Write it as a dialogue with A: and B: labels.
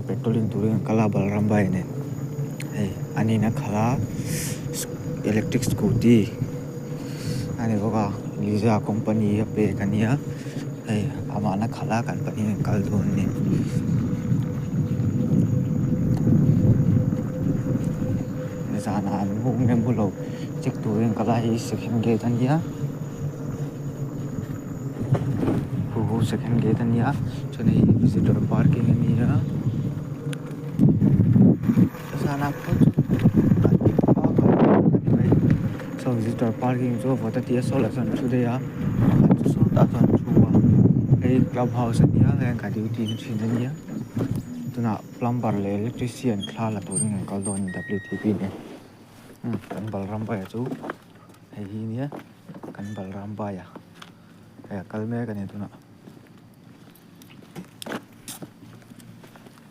A: petrolin turin kala Balramba ini. Hey, ani na khala electric scooty. Ani boka Liza company ya pe kania. Hey, ama na khala kan pani kaldon ni. Sana mung nem bulo cek turin kala hi second gate ania. Second gate ania. So ni visitor parking ania. Sana pun so visitor parking so for that yes all asan today ya so that one chua a clubhouse ania ngang ka duty ni chin ania tuna plumber le electrician khala turin kaldon WTP ne kan Balramba ya chu ai hi nia kan Balramba ya kalme kan tuna